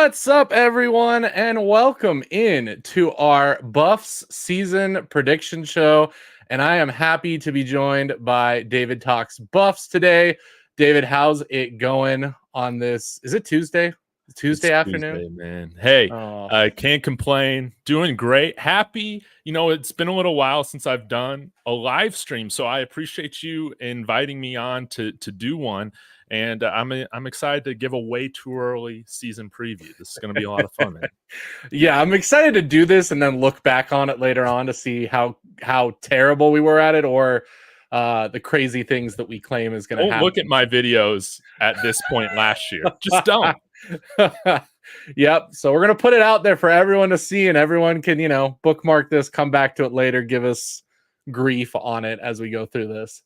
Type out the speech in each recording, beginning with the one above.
What's up, everyone, and welcome in to our Buffs season prediction show. And I am happy to be joined by David Talks Buffs today. David, how's it going on this? Is it Tuesday? Tuesday It's afternoon? Tuesday, man. Hey, Oh, I can't complain. Doing great. Happy. It's been a little while since I've done a live stream, so I appreciate you inviting me on to do one. And I'm excited to give a way too early season preview. This is going to be a lot of fun, man. yeah, I'm excited to do this and then look back on it later on to see how terrible we were at it, or the crazy things that we claim is going to Don't happen. look at my videos at this point last year. Just don't. Yep. So we're gonna put it out there for everyone to see, and everyone can, bookmark this, come back to it later, give us grief on it as we go through this.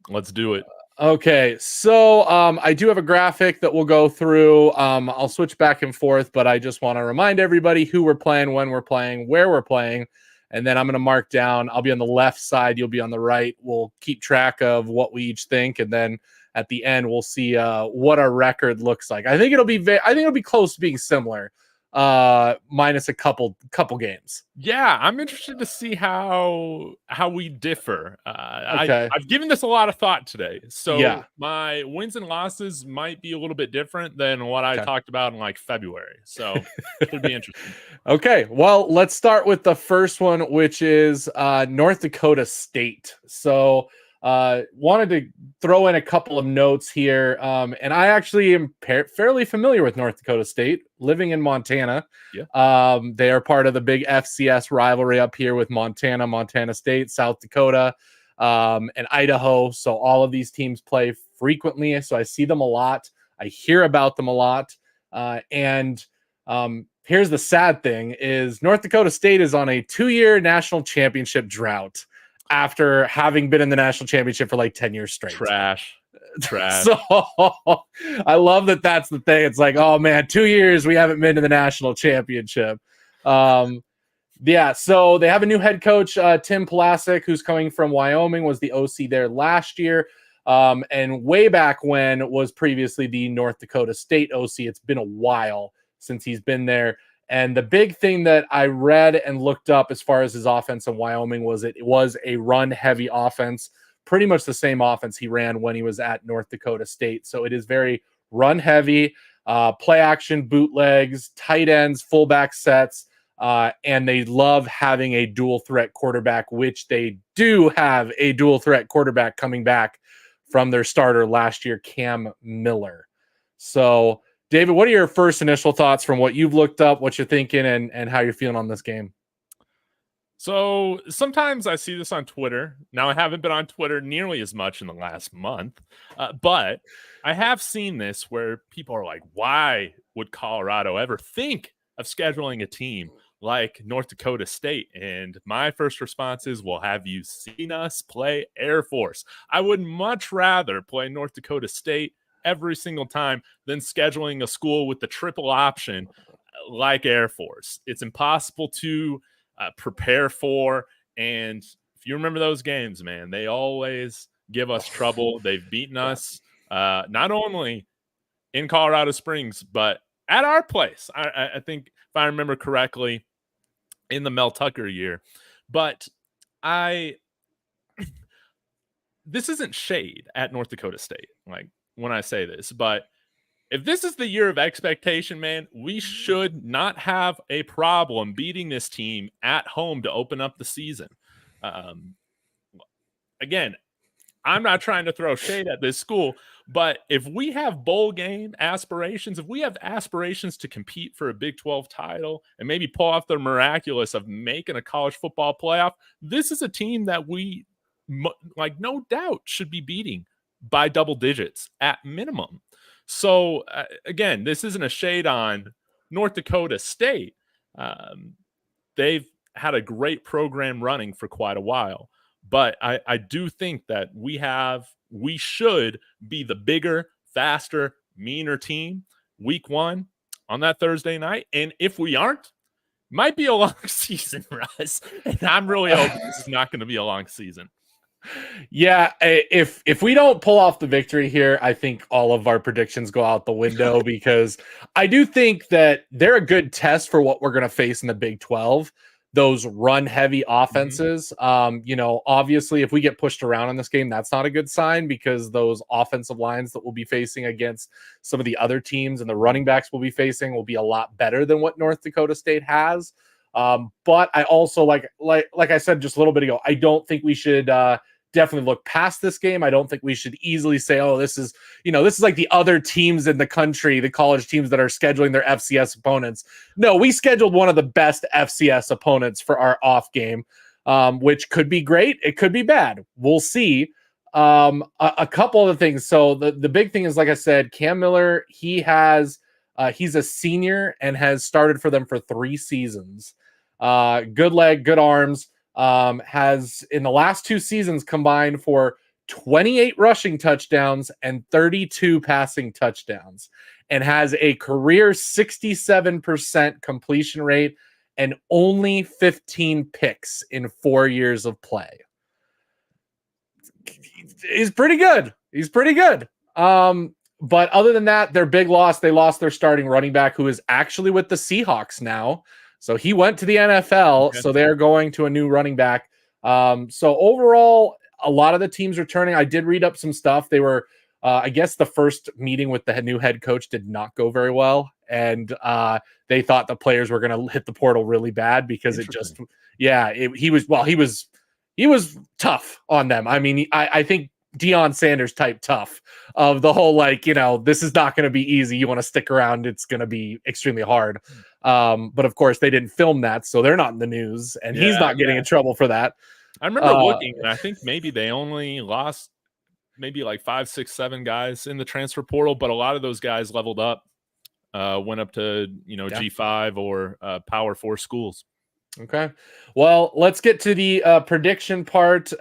Let's do it. Okay, so I do have a graphic that we'll go through. I'll switch back and forth, but I just want to remind everybody who we're playing, when we're playing, where we're playing, and then I'm going to mark down. I'll be on the left side, you'll be on the right. We'll keep track of what we each think, and then at the end we'll see what our record looks like. I think it'll be close to being similar, minus a couple games. Yeah, I'm interested to see how we differ. Okay. I've given this a lot of thought today, so Yeah. my wins and losses might be a little bit different than what I talked about in like February. So it should be interesting. Okay, well, let's start with the first one, which is North Dakota State. So wanted to throw in a couple of notes here, and I actually am fairly familiar with North Dakota State, living in Montana. Yeah. They are part of the big FCS rivalry up here with Montana State, South Dakota, and Idaho. So all of these teams play frequently, so I see them a lot. I hear about them a lot, and here's the sad thing: is North Dakota State is on a 2-year national championship drought after having been in the national championship for like 10 years straight. Trash. So I love that that's the thing. It's like, oh man, 2 years we haven't been to the national championship. Yeah, so they have a new head coach, Tim Plasek, who's coming from Wyoming, was the OC there last year. And way back when was previously the North Dakota State OC. It's been a while since he's been there. And the big thing that I read and looked up as far as his offense in Wyoming was it was a run-heavy offense, pretty much the same offense he ran when he was at North Dakota State. So it is very run-heavy, play-action, bootlegs, tight ends, fullback sets, and they love having a dual-threat quarterback, which they do have a dual-threat quarterback coming back from their starter last year, Cam Miller. So David, what are your first initial thoughts from what you've looked up, what you're thinking, and how you're feeling on this game? So sometimes I see this on Twitter. Now, I haven't been on Twitter nearly as much in the last month, but I have seen this where people are like, why would Colorado ever think of scheduling a team like North Dakota State? And my first response is, well, have you seen us play Air Force? I would much rather play North Dakota State every single time than scheduling a school with the triple option like Air Force. It's impossible to prepare for. And if you remember those games, man, they always give us trouble. They've beaten us not only in Colorado Springs, but at our place. I think if I remember correctly, in the Mel Tucker year. But this isn't shade at North Dakota State, like when I say this, but if this is the year of expectation, man, we should not have a problem beating this team at home to open up the season. Again, I'm not trying to throw shade at this school, but if we have bowl game aspirations, if we have aspirations to compete for a Big 12 title and maybe pull off the miraculous of making a college football playoff, this is a team that we, like, no doubt should be beating by double digits at minimum. So, again, this isn't a shade on North Dakota State. They've had a great program running for quite a while. But I do think that we should be the bigger, faster, meaner team week 1 on that Thursday night. And if we aren't, might be a long season, Russ. And I'm really hoping this is not going to be a long season. Yeah, if we don't pull off the victory here, I think all of our predictions go out the window because I do think that they're a good test for what we're going to face in the Big 12. Those run heavy offenses. Obviously, if we get pushed around in this game, that's not a good sign because those offensive lines that we'll be facing against some of the other teams and the running backs we'll be facing will be a lot better than what North Dakota State has. But I also like I said just a little bit ago, I don't think we should definitely look past this game. I don't think we should easily say, oh, this is like the other teams in the country, the college teams that are scheduling their FCS opponents. No, we scheduled one of the best FCS opponents for our off game, which could be great. It could be bad. We'll see. A couple of things. So the big thing is, like I said, Cam Miller, he's a senior and has started for them for 3 seasons. Good leg, good arms. Has in the last 2 seasons combined for 28 rushing touchdowns and 32 passing touchdowns, and has a career 67% completion rate and only 15 picks in 4 years of play. He's pretty good. But other than that, their big loss, they lost their starting running back, who is actually with the Seahawks now. So he went to the NFL. Okay. So they're going to a new running back. So overall, a lot of the teams returning. I did read up some stuff. They were, I guess, the first meeting with the new head coach did not go very well, and they thought the players were going to hit the portal really bad because he was tough on them. I mean, I think Deion Sanders type tough of the whole, this is not going to be easy. You want to stick around. It's going to be extremely hard. But of course they didn't film that, so they're not in the news, and he's not getting in trouble for that. I remember looking, and I think maybe they only lost maybe like 5, 6, 7 guys in the transfer portal, but a lot of those guys leveled up, went up to, G5 or Power 4 schools. Okay. Well, let's get to the prediction part.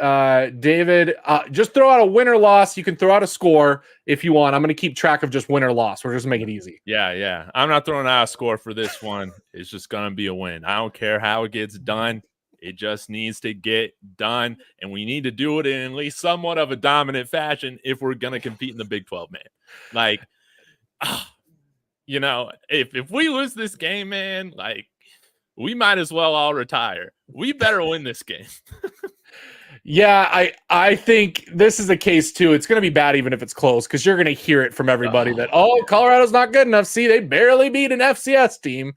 David, just throw out a win or loss. You can throw out a score if you want. I'm going to keep track of just win or loss. We're just making it easy. Yeah. I'm not throwing out a score for this one. It's just going to be a win. I don't care how it gets done. It just needs to get done, and we need to do it in at least somewhat of a dominant fashion if we're going to compete in the Big 12, man. If we lose this game, man, we might as well all retire. We better win this game. Yeah, I think this is the case too. It's going to be bad even if it's close, because you're going to hear it from everybody that Colorado's not good enough. See, they barely beat an FCS team.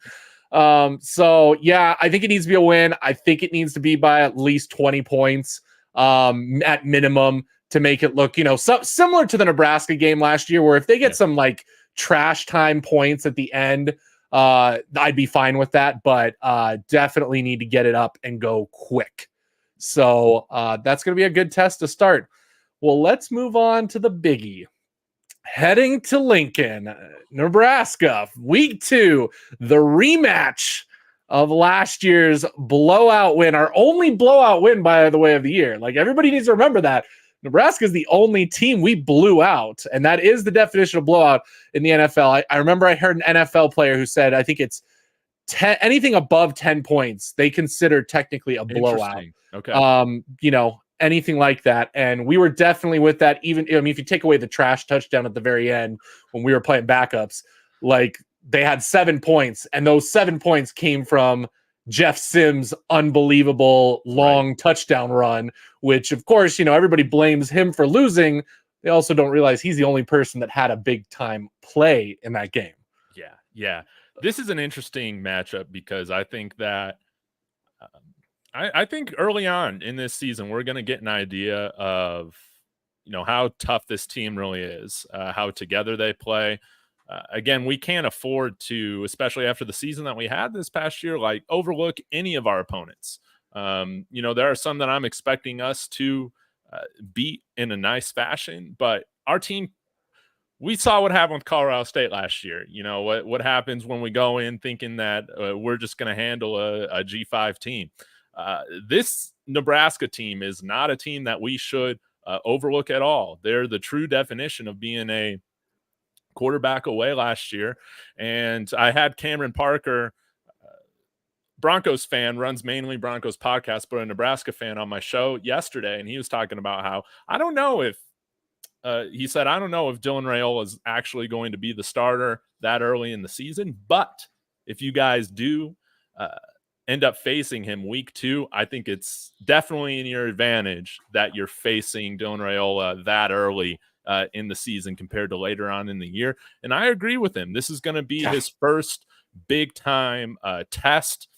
So yeah, I think it needs to be a win. I think it needs to be by at least 20 points at minimum to make it look, similar to the Nebraska game last year, where if they get some trash time points at the end, I'd be fine with that, but definitely need to get it up and go quick. So that's going to be a good test to start. Well, let's move on to the biggie. Heading to Lincoln, Nebraska, week 2, the rematch of last year's blowout win, our only blowout win, by the way, of the year. Everybody needs to remember that. Nebraska is the only team we blew out, and that is the definition of blowout in the NFL. I remember I heard an NFL player who said, I think it's anything above 10 points, they consider technically a blowout. Okay. Anything like that. And we were definitely with that. Even, if you take away the trash touchdown at the very end when we were playing backups, they had 7 points, and those 7 points came from Jeff Sims' unbelievable long touchdown run, which of course, everybody blames him for losing. They also don't realize he's the only person that had a big time play in that game. Yeah. This is an interesting matchup because I think that I think early on in this season, we're going to get an idea of, how tough this team really is, how together they play. Again, we can't afford to, especially after the season that we had this past year, overlook any of our opponents. There are some that I'm expecting us to beat in a nice fashion, but our team, we saw what happened with Colorado State last year. What happens when we go in thinking that we're just going to handle a G5 team. This Nebraska team is not a team that we should overlook at all. They're the true definition of being a quarterback away last year. And I had Cameron Parker Broncos fan, runs mainly Broncos podcast, but a Nebraska fan on my show yesterday, and he was talking about how I don't know if he said, I don't know if Dylan Raiola is actually going to be the starter that early in the season, but if you guys do end up facing him week 2, I think it's definitely in your advantage that you're facing Dylan Raiola that early in the season compared to later on in the year. And I agree with him. This is going to be his first big time test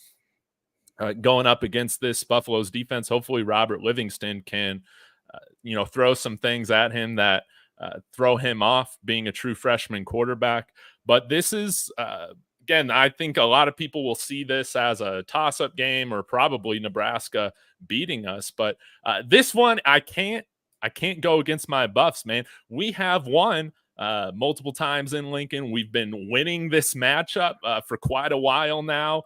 going up against this Buffalo's defense. Hopefully Robert Livingston can throw some things at him that throw him off being a true freshman quarterback. But this is, again, I think a lot of people will see this as a toss-up game or probably Nebraska beating us. But this one, I can't go against my Buffs, man. We have won multiple times in Lincoln. We've been winning this matchup for quite a while now,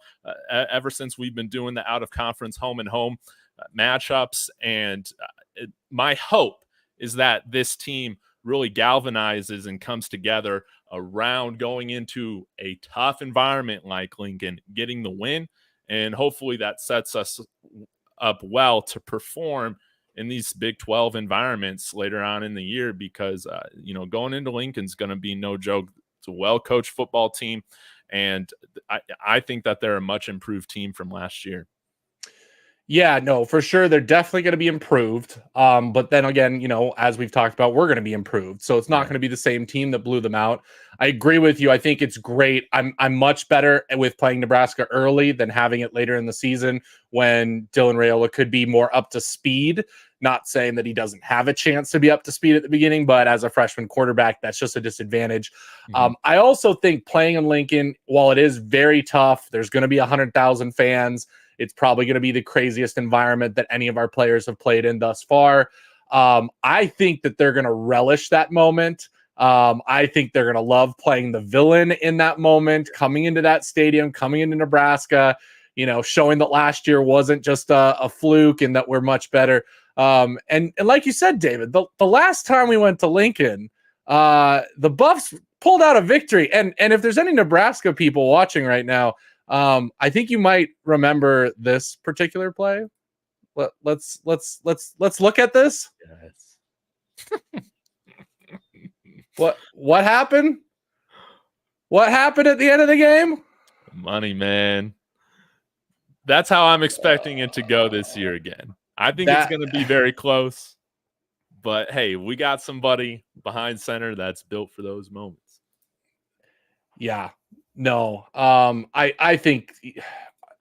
ever since we've been doing the out-of-conference home and home matchups. And my hope is that this team really galvanizes and comes together around going into a tough environment like Lincoln, getting the win, and hopefully that sets us up well to perform in these Big 12 environments later on in the year, because going into Lincoln's going to be no joke. It's a well-coached football team, and I think that they're a much improved team from last year. Yeah, no, for sure. They're definitely going to be improved. But then again, as we've talked about, we're going to be improved. So it's not going to be the same team that blew them out. I agree with you. I think it's great. I'm much better with playing Nebraska early than having it later in the season when Dylan Raiola could be more up to speed. Not saying that he doesn't have a chance to be up to speed at the beginning, but as a freshman quarterback, that's just a disadvantage. I also think playing in Lincoln, while it is very tough, there's going to be 100,000 fans. It's probably going to be the craziest environment that any of our players have played in thus far. I think that they're going to relish that moment. I think they're going to love playing the villain in that moment, coming into that stadium, coming into Nebraska, showing that last year wasn't just a fluke and that we're much better. And like you said, David, the last time we went to Lincoln, the Buffs pulled out a victory. And if there's any Nebraska people watching right now, I think you might remember this particular play. Let's look at this. Yes. What happened? What happened at the end of the game? Money, man. That's how I'm expecting it to go this year again. I think it's going to be very close. But hey, we got somebody behind center that's built for those moments. Yeah. No, I think,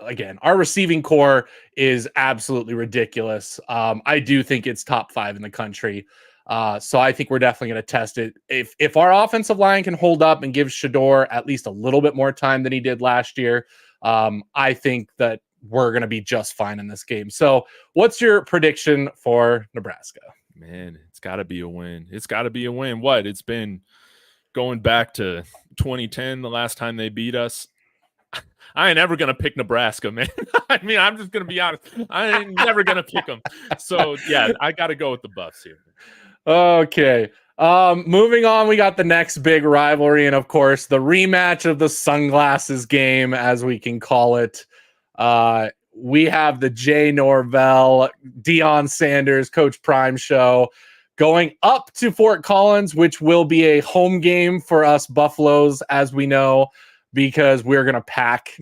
again, our receiving core is absolutely ridiculous. I do think it's top 5 in the country. So I think we're definitely going to test it. If our offensive line can hold up and give Shador at least a little bit more time than he did last year, I think that we're going to be just fine in this game. So what's your prediction for Nebraska? Man, it's got to be a win. It's got to be a win. What? It's been going back to 2010, the last time they beat us. I ain't ever going to pick Nebraska, man. I mean, I'm just going to be honest. I ain't never going to pick them. So, yeah, I got to go with the Buffs here. Okay. Moving on, we got the next big rivalry, and of course, the rematch of the sunglasses game, as we can call it. We have the Jay Norvell, Deion Sanders, Coach Prime show going up to Fort Collins, which will be a home game for us Buffaloes, as we know, because we're going to pack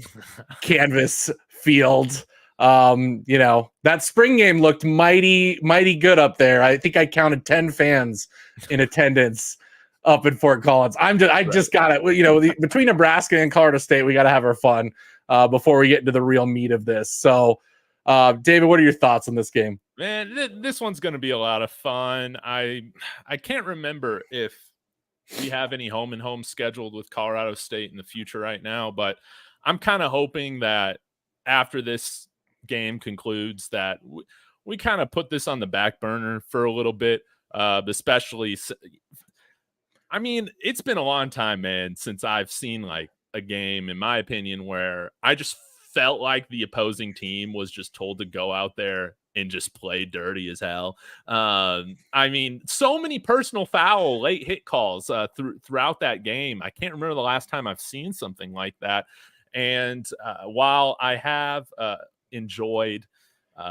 Canvas Field. That spring game looked mighty good up there. I think I counted 10 fans in attendance up in Fort Collins. I just got it. Between Nebraska and Colorado State, we got to have our fun before we get into the real meat of this. So, David, what are your thoughts on this game? Man, this one's going to be a lot of fun. I can't remember if we have any home and home scheduled with Colorado State in the future right now, but I'm kind of hoping that after this game concludes that we kind of put this on the back burner for a little bit, especially. I mean, it's been a long time, man, since I've seen like a game, in my opinion, where I just felt like the opposing team was just told to go out there and just play dirty as hell. I mean, so many personal foul late hit calls throughout that game. I can't remember the last time I've seen something like that. And while I have enjoyed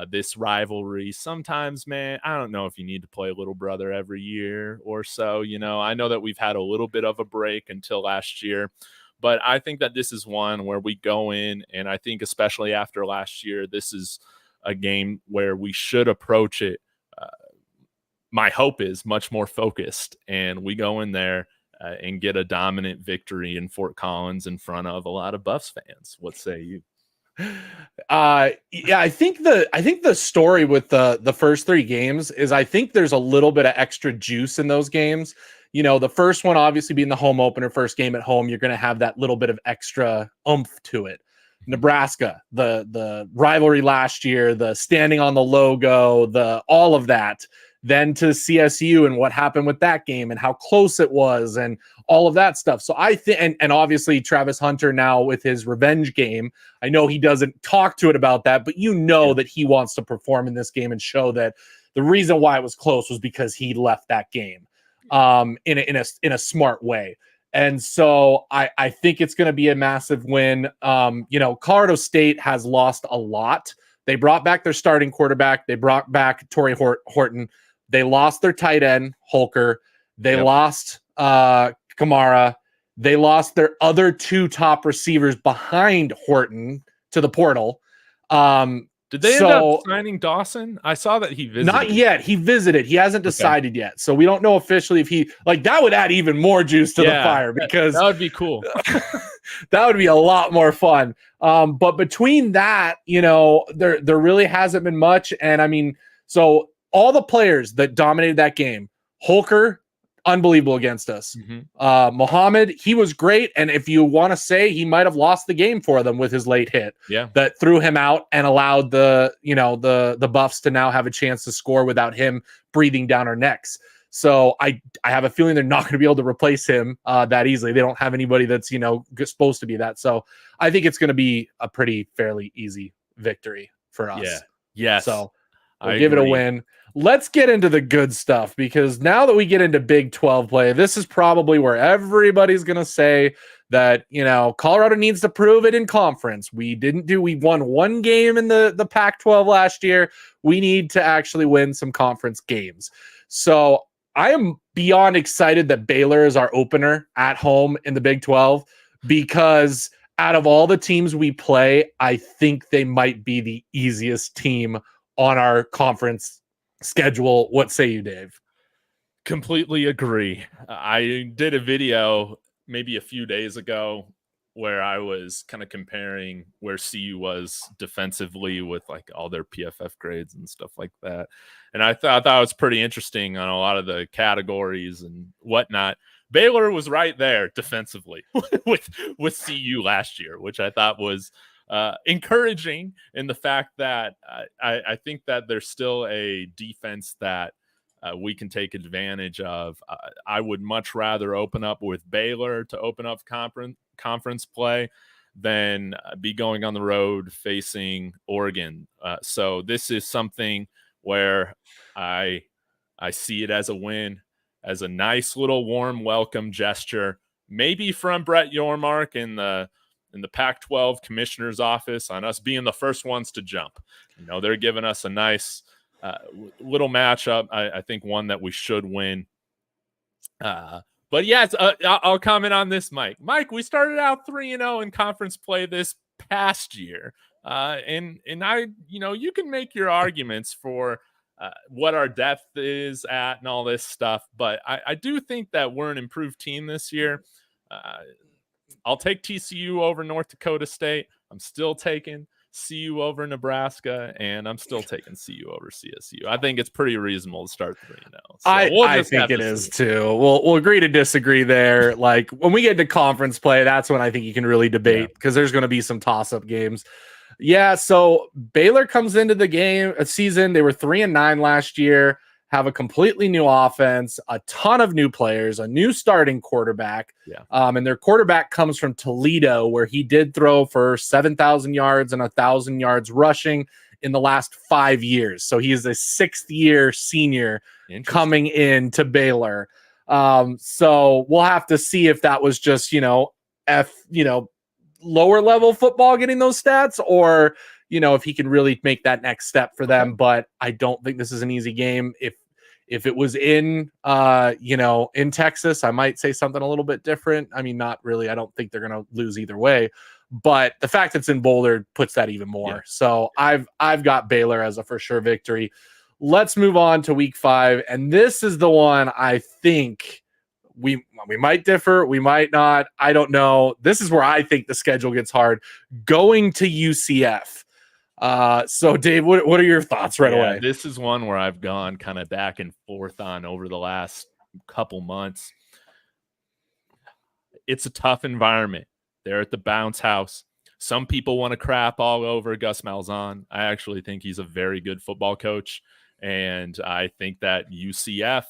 this rivalry, sometimes, man, I don't know if you need to play little brother every year or so. I know that we've had a little bit of a break until last year, but I think that this is one where we go in, and I think especially after last year, this is a game where we should approach it. My hope is much more focused, and we go in there and get a dominant victory in Fort Collins in front of a lot of Buffs fans. What say you? Yeah, I think the story with the first 3 games is I think there's a little bit of extra juice in those games. The first one obviously being the home opener, first game at home, you're going to have that little bit of extra oomph to it. Nebraska, the rivalry last year, the standing on the logo, all of that. Then to CSU and what happened with that game and how close it was and all of that stuff. So I think, and obviously Travis Hunter now with his revenge game, I know he doesn't talk to it about that, but that he wants to perform in this game and show that the reason why it was close was because he left that game in a smart way. And so I think it's going to be a massive win. Colorado State has lost a lot. They brought back their starting quarterback. They brought back Torrey Horton. They lost their tight end, Holker. They lost Kamara. They lost their other 2 top receivers behind Horton to the portal. Did they end up signing Dawson? I saw that he visited. Not yet. He visited. He hasn't decided yet. So we don't know officially if that would add even more juice to the fire, because that would be cool. That would be a lot more fun. But between that, there really hasn't been much. And I mean, so all the players that dominated that game, Holker, unbelievable against us. Muhammad, he was great. And if you want to say, he might have lost the game for them with his late hit that threw him out and allowed the Buffs to now have a chance to score without him breathing down our necks. So I have a feeling they're not going to be able to replace him that easily. They don't have anybody that's, supposed to be that. So I think it's going to be a pretty fairly easy victory for us. Yeah. Yes. So we'll give it a win. Let's get into the good stuff, because now that we get into Big 12 play, this is probably where everybody's going to say that, Colorado needs to prove it in conference. We won 1 game in the Pac-12 last year. We need to actually win some conference games. So I am beyond excited that Baylor is our opener at home in the Big 12, because out of all the teams we play, I think they might be the easiest team on our conference schedule. What say you, Dave? Completely agree. I did a video maybe a few days ago where I was kind of comparing where CU was defensively with like all their PFF grades and stuff like that. And I thought that was pretty interesting on a lot of the categories and whatnot. Baylor was right there defensively with CU last year, which I thought was encouraging in the fact that I think that there's still a defense that we can take advantage of. I would much rather open up with Baylor to open up conference play than be going on the road facing Oregon. So this is something where I see it as a win, as a nice little warm welcome gesture, maybe from Brett Yormark in the Pac-12 commissioner's office on us being the first ones to jump. They're giving us a nice little matchup. I think one that we should win. But yes, I'll comment on this, Mike. Mike, we started out 3-0 in conference play this past year. And I, you can make your arguments for what our depth is at and all this stuff. But I do think that we're an improved team this year. I'll take TCU over North Dakota State. I'm still taking CU over Nebraska, and I'm still taking CU over CSU. I think it's pretty reasonable to start 3-0. So I think it is too. We'll agree to disagree there. Like when we get to conference play, that's when I think you can really debate, because there's going to be some toss-up games. Yeah, so Baylor comes into the season. They were 3-9 last year, have a completely new offense, a ton of new players, a new starting quarterback. And their quarterback comes from Toledo, where he did throw for 7,000 yards and 1,000 yards rushing in the last 5 years. So he is a 6th-year senior coming into Baylor. So we'll have to see if that was just, lower level football getting those stats, or if he can really make that next step for them. But I don't think this is an easy game. If it was in in Texas, I might say something a little bit different. I mean, not really. I don't think they're going to lose either way. But the fact it's in Boulder puts that even more. Yeah. So I've got Baylor as a for sure victory. Let's move on to week 5. And this is the one I think we might differ. We might not. I don't know. This is where I think the schedule gets hard. Going to UCF. So Dave, what are your thoughts right away? This is one where I've gone kind of back and forth on over the last couple months. It's a tough environment. They're at the bounce house. Some people want to crap all over Gus Malzahn. I actually think he's a very good football coach. And I think that UCF,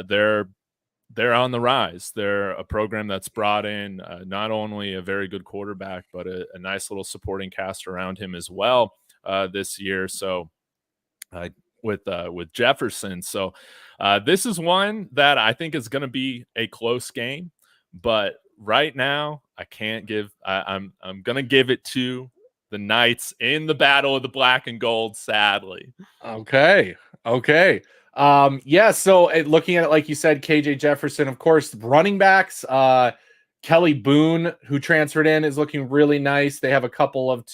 they're on the rise. They're a program that's brought in not only a very good quarterback, but a nice little supporting cast around him as well this year. So with Jefferson. So this is one that I think is going to be a close game. But right now, I'm going to give it to the Knights in the battle of the black and gold, sadly. Okay. So looking at it, like you said, KJ Jefferson, of course, running backs, Kelly Boone, who transferred in, is looking really nice. They have a couple of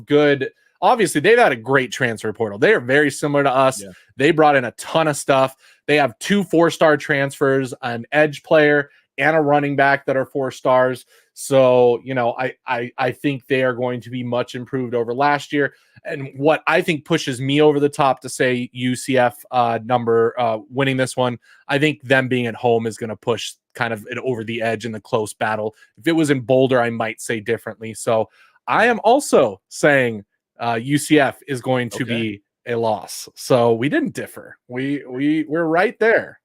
good, obviously they've had a great transfer portal. They are very similar to us. Yeah. They brought in a ton of stuff. They have 2 4-star transfers, an edge player and a running back that are 4 stars. So, I think they are going to be much improved over last year. And what I think pushes me over the top to say UCF winning this one, I think them being at home is going to push kind of it over the edge in the close battle. If it was in Boulder, I might say differently. So I am also saying UCF is going to be a loss. So we didn't differ. We're right there.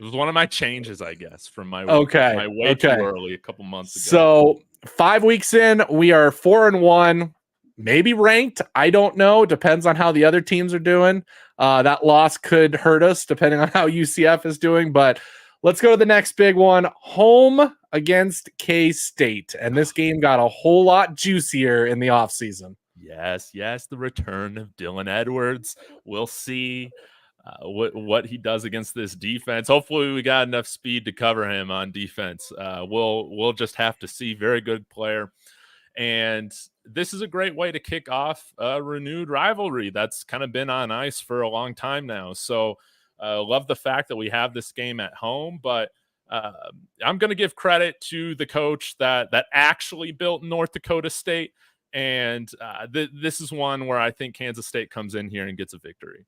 It was one of my changes, I guess, from my way too early a couple months ago. So 5 weeks in, we are 4-1, maybe ranked. I don't know. Depends on how the other teams are doing. That loss could hurt us depending on how UCF is doing. But let's go to the next big one. Home against K-State. And this game got a whole lot juicier in the offseason. Yes. The return of Dylan Edwards. We'll see what he does against this defense. Hopefully we got enough speed to cover him on defense. We'll just have to see. Very good player. And this is a great way to kick off a renewed rivalry that's kind of been on ice for a long time now. So love the fact that we have this game at home, but I'm going to give credit to the coach that actually built North Dakota State. And this is one where I think Kansas State comes in here and gets a victory.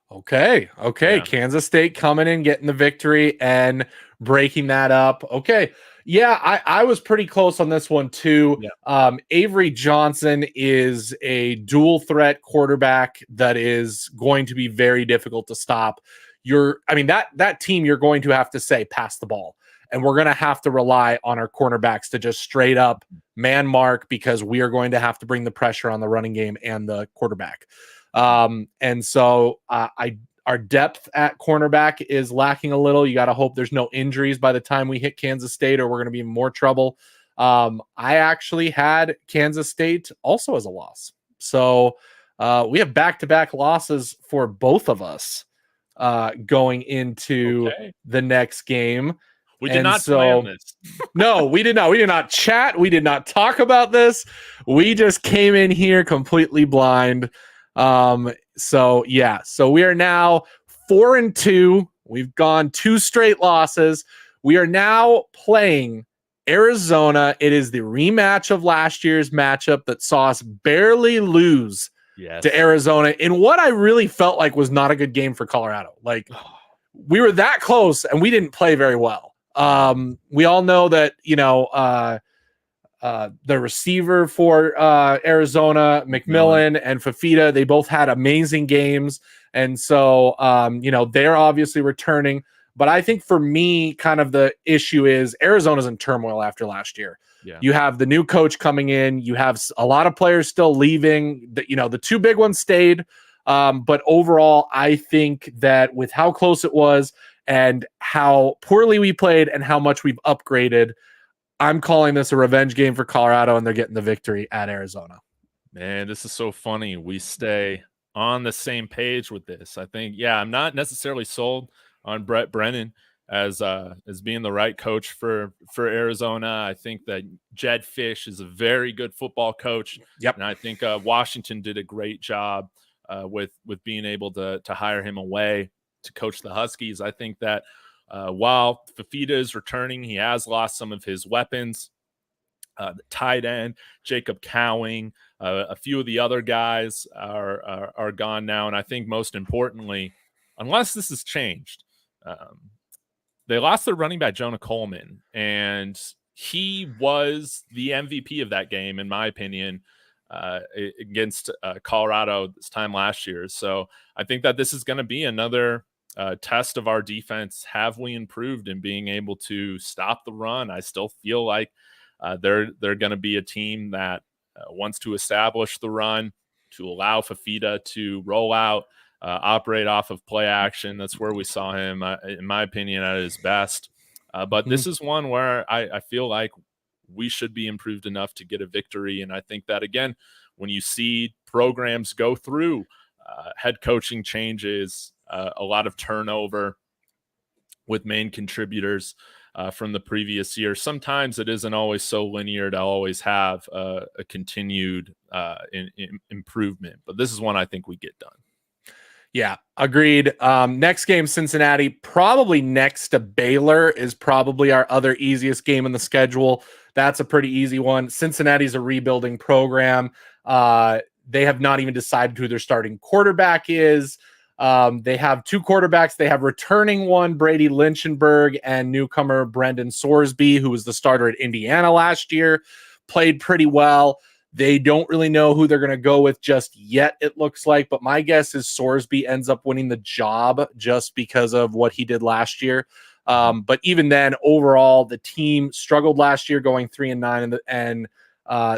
Okay. Yeah. Kansas State coming in, getting the victory and breaking that up. Okay. Yeah, I was pretty close on this one too. Yeah. Avery Johnson is a dual threat quarterback that is going to be very difficult to stop. That team, you're going to have to say pass the ball. And we're going to have to rely on our cornerbacks to just straight up man mark, because we are going to have to bring the pressure on the running game and the quarterback. And so our depth at cornerback is lacking a little. You got to hope there's no injuries by the time we hit Kansas State, or we're going to be in more trouble. I actually had Kansas State also as a loss. So we have back-to-back losses for both of us going into the next game. We did not plan this. No, we did not. We did not chat. We did not talk about this. We just came in here completely blind. So we are now 4-2. We've gone 2 straight losses. We are now playing Arizona. It is the rematch of last year's matchup that saw us barely lose to Arizona in what I really felt like was not a good game for Colorado. Like, we were that close and we didn't play very well. We all know that, the receiver for Arizona, McMillan and Fafita, they both had amazing games. And so, they're obviously returning. But I think for me, kind of the issue is Arizona's in turmoil after last year. Yeah. You have the new coach coming in. You have a lot of players still leaving. The 2 big ones stayed. But overall, I think that with how close it was and how poorly we played and how much we've upgraded, I'm calling this a revenge game for Colorado, and they're getting the victory at Arizona. Man, this is so funny. We stay on the same page with this. I think, yeah, I'm not necessarily sold on Brett Brennan as being the right coach for Arizona. I think that Jed Fish is a very good football coach. Yep. And I think Washington did a great job with being able to hire him away to coach the Huskies. I think that while Fafita is returning, he has lost some of his weapons. The tight end, Jacob Cowing, a few of the other guys are gone now. And I think most importantly, unless this has changed, they lost their running back, Jonah Coleman, and he was the MVP of that game, in my opinion, against Colorado this time last year. So I think that this is going to be another test of our defense. Have we improved in being able to stop the run? I still feel like they're going to be a team that wants to establish the run, to allow Fafita to roll out, operate off of play action. That's where we saw him, in my opinion, at his best. But this is one where I feel like we should be improved enough to get a victory. And I think that, again, when you see programs go through head coaching changes, a lot of turnover with main contributors from the previous year, sometimes it isn't always so linear to always have a continued improvement. But this is one I think we get done. Yeah, agreed. Next game, Cincinnati, probably next to Baylor, is probably our other easiest game in the schedule. That's a pretty easy one. Cincinnati's a rebuilding program. They have not even decided who their starting quarterback is. They have two quarterbacks. They have returning one, Brady Lynchenberg, and newcomer Brendan Sorsby, who was the starter at Indiana last year, played pretty well. They don't really know who they're going to go with just yet, it looks like. But my guess is Sorsby ends up winning the job just because of what he did last year. But even then, overall, the team struggled last year, going 3-9 and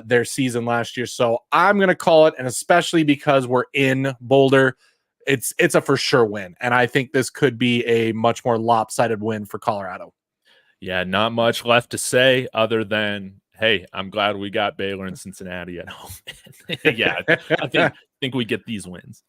their season last year. So I'm going to call it, and especially because we're in Boulder, it's a for sure win. And I think this could be a much more lopsided win for Colorado. Yeah, not much left to say other than, hey, I'm glad we got Baylor and Cincinnati at home. Yeah, I think we get these wins.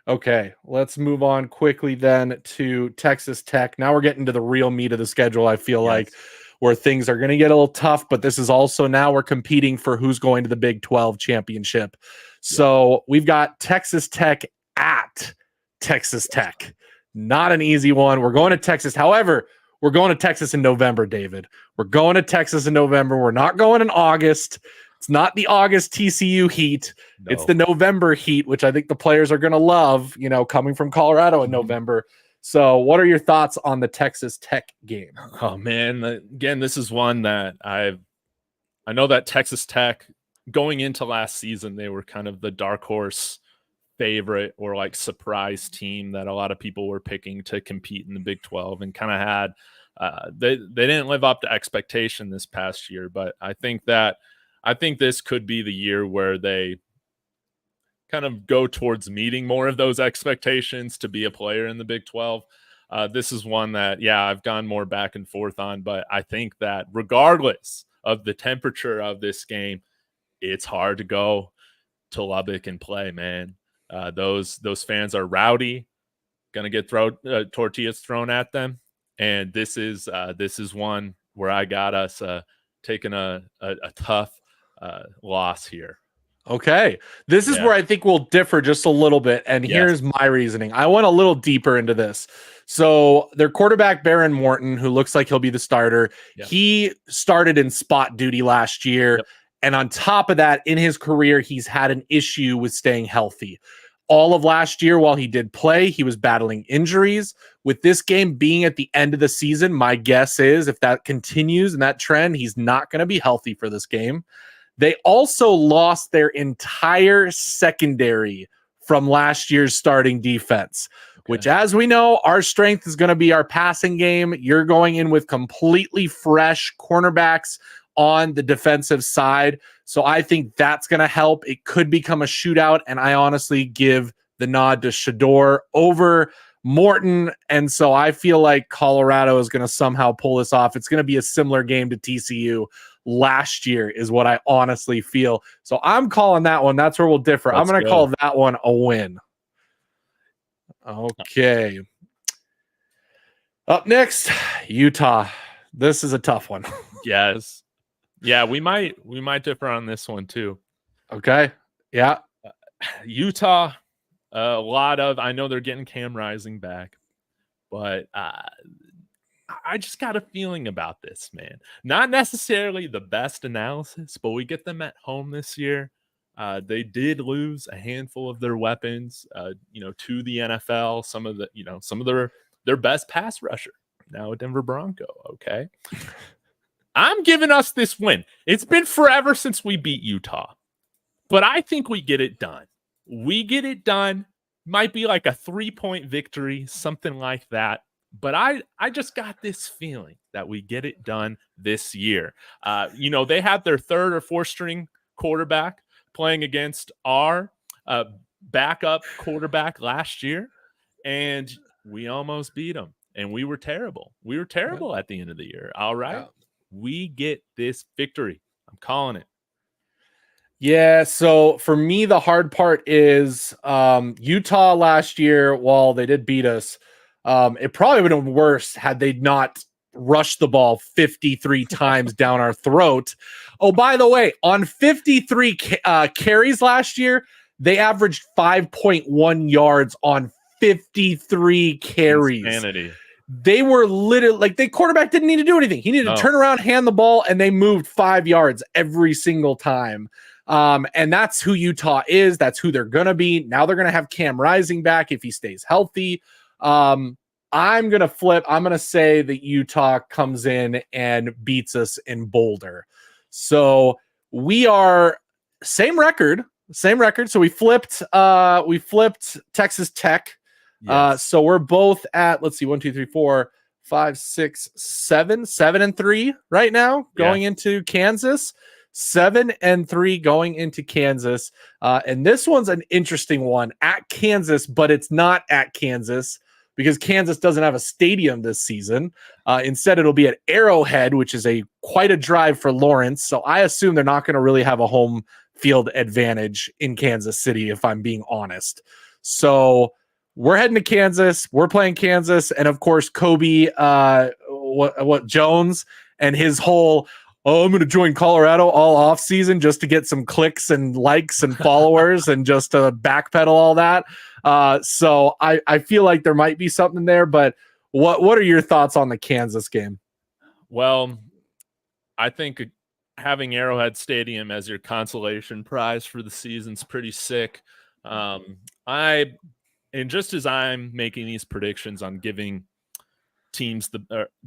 Okay, let's move on quickly then to Texas Tech. Now we're getting to the real meat of the schedule, I feel like, where things are going to get a little tough, but this is also now we're competing for who's going to the Big 12 championship. So we've got Texas Tech at Texas Tech. Not an easy one. We're going to Texas. However, we're going to Texas in November, David. We're going to Texas in November. We're not going in August. It's not the August TCU heat. No. It's the November heat, which I think the players are going to love, coming from Colorado in November. So what are your thoughts on the Texas Tech game? Oh, man. Again, this is one that I know that Texas Tech, going into last season, they were kind of the dark horse favorite or like surprise team that a lot of people were picking to compete in the Big 12, and kind of had they didn't live up to expectation this past year. But I think this could be the year where they kind of go towards meeting more of those expectations to be a player in the Big 12. This is one that, I've gone more back and forth on, but I think that regardless of the temperature of this game, it's hard to go to Lubbock and play, man. Those fans are rowdy, gonna get tortillas thrown at them, and this is one where I got us taking a tough loss here. Okay, this is where I think we'll differ just a little bit, and here's my reasoning. I went a little deeper into this. So their quarterback, Baron Morton, who looks like he'll be the starter, he started in spot duty last year. And on top of that, in his career, he's had an issue with staying healthy. All of last year, while he did play, he was battling injuries. With this game being at the end of the season, my guess is if that continues in that trend, he's not going to be healthy for this game. They also lost their entire secondary from last year's starting defense, which, as we know, our strength is going to be our passing game. You're going in with completely fresh cornerbacks on the defensive side. So I think that's going to help. It could become a shootout, and I honestly give the nod to Shador over Morton. And so I feel like Colorado is going to somehow pull this off. It's going to be a similar game to TCU last year is what I honestly feel. So I'm calling that one. That's where we'll differ. I'm going to call that one a win. Okay. Up next, Utah. This is a tough one. Yes. Yeah, we might differ on this one too. Okay. Yeah. Utah, a lot of, I know they're getting Cam Rising back, but I just got a feeling about this, man. Not necessarily the best analysis, but we get them at home this year. They did lose a handful of their weapons, to the NFL. Some of their best pass rusher, now a Denver Bronco. Okay. I'm giving us this win. It's been forever since we beat Utah, but I think we get it done. We get it done. Might be like a 3-point victory, something like that. But I just got this feeling that we get it done this year. They had their third or fourth string quarterback playing against our backup quarterback last year, and we almost beat them. And we were terrible. We were terrible at the end of the year. All right. Yeah. We get this victory. I'm calling it. Yeah, so for me, the hard part is Utah last year, while they did beat us, it probably would have been worse had they not rushed the ball 53 times down our throat. Oh, by the way, on 53 carries last year, they averaged 5.1 yards on 53 carries. Insanity. They were literally like the quarterback didn't need to do anything. He needed to turn around, hand the ball, and they moved 5 yards every single time. And that's who Utah is. That's who they're going to be. Now they're going to have Cam Rising back if he stays healthy. I'm going to flip. I'm going to say that Utah comes in and beats us in Boulder. So we are same record. So we flipped Texas Tech. Yes. So we're both at, let's see, 1, 2, 3, 4, 5, 6, 7, 7-3 right now going into Kansas. 7-3 going into Kansas. And this one's an interesting one at Kansas, but it's not at Kansas because Kansas doesn't have a stadium this season. Instead, it'll be at Arrowhead, which is quite a drive for Lawrence. So I assume they're not going to really have a home field advantage in Kansas City, if I'm being honest. So we're heading to Kansas. We're playing Kansas. And of course, Kobe, Jones and his whole, I'm going to join Colorado all off season just to get some clicks and likes and followers and just to backpedal all that. So I feel like there might be something there, but what are your thoughts on the Kansas game? Well, I think having Arrowhead Stadium as your consolation prize for the season's pretty sick. And just as I'm making these predictions on giving teams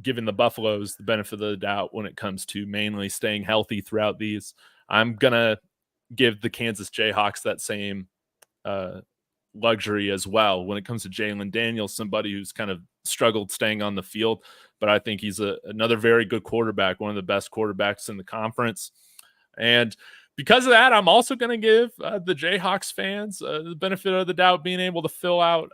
giving the Buffaloes the benefit of the doubt when it comes to mainly staying healthy throughout these, I'm gonna give the Kansas Jayhawks that same luxury as well when it comes to Jalen Daniels, somebody who's kind of struggled staying on the field, but I think he's another very good quarterback, one of the best quarterbacks in the conference. And because of that, I'm also going to give the Jayhawks fans the benefit of the doubt being able to fill out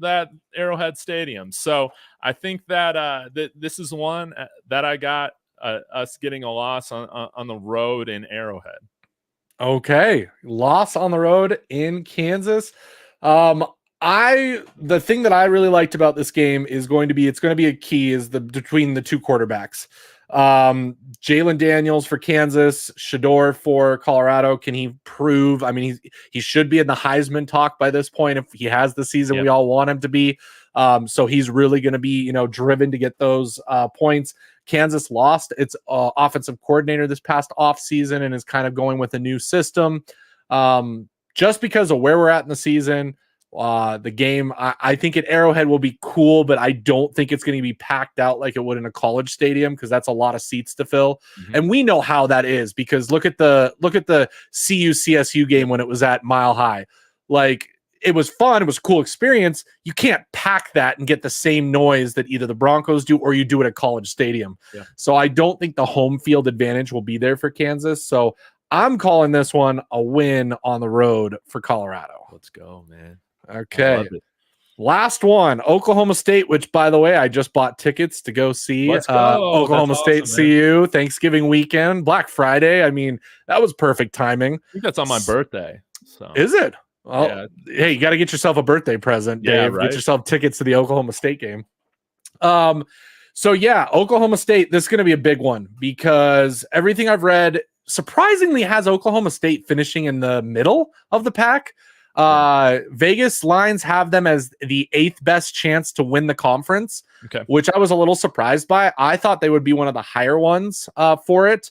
that Arrowhead Stadium. So I think that this is one that I got us getting a loss on the road in Arrowhead. Okay, loss on the road in Kansas. The thing that I really liked about this game is it's going to be a key is between the two quarterbacks. Jalen Daniels for Kansas, Shador for Colorado. Can he prove? I mean, he should be in the Heisman talk by this point if he has the season we all want him to be. So he's really going to be, driven to get those points. Kansas lost its offensive coordinator this past offseason and is kind of going with a new system. Just because of where we're at in the season, the game, I think at Arrowhead will be cool, but I don't think it's going to be packed out like it would in a college stadium because that's a lot of seats to fill. Mm-hmm. And we know how that is because look at the CU CSU game when it was at Mile High. Like, it was fun. It was a cool experience. You can't pack that and get the same noise that either the Broncos do or you do at a college stadium. Yeah. So I don't think the home field advantage will be there for Kansas. So I'm calling this one a win on the road for Colorado. Let's go, man. Okay. Last one, Oklahoma State, which, by the way, I just bought tickets to go see. Let's go. Oklahoma That's State awesome, man. CU Thanksgiving weekend, Black Friday. I mean, that was perfect timing. I think that's on my birthday. So Is it? Well, yeah. hey, you got to get yourself a birthday present, Yeah, Dave. right? Get yourself tickets to the Oklahoma State game. So yeah, Oklahoma State, this is going to be a big one because everything I've read surprisingly has Oklahoma State finishing in the middle of the pack. Vegas lines have them as the 8th best chance to win the conference, which I was a little surprised by. I thought they would be one of the higher ones for it.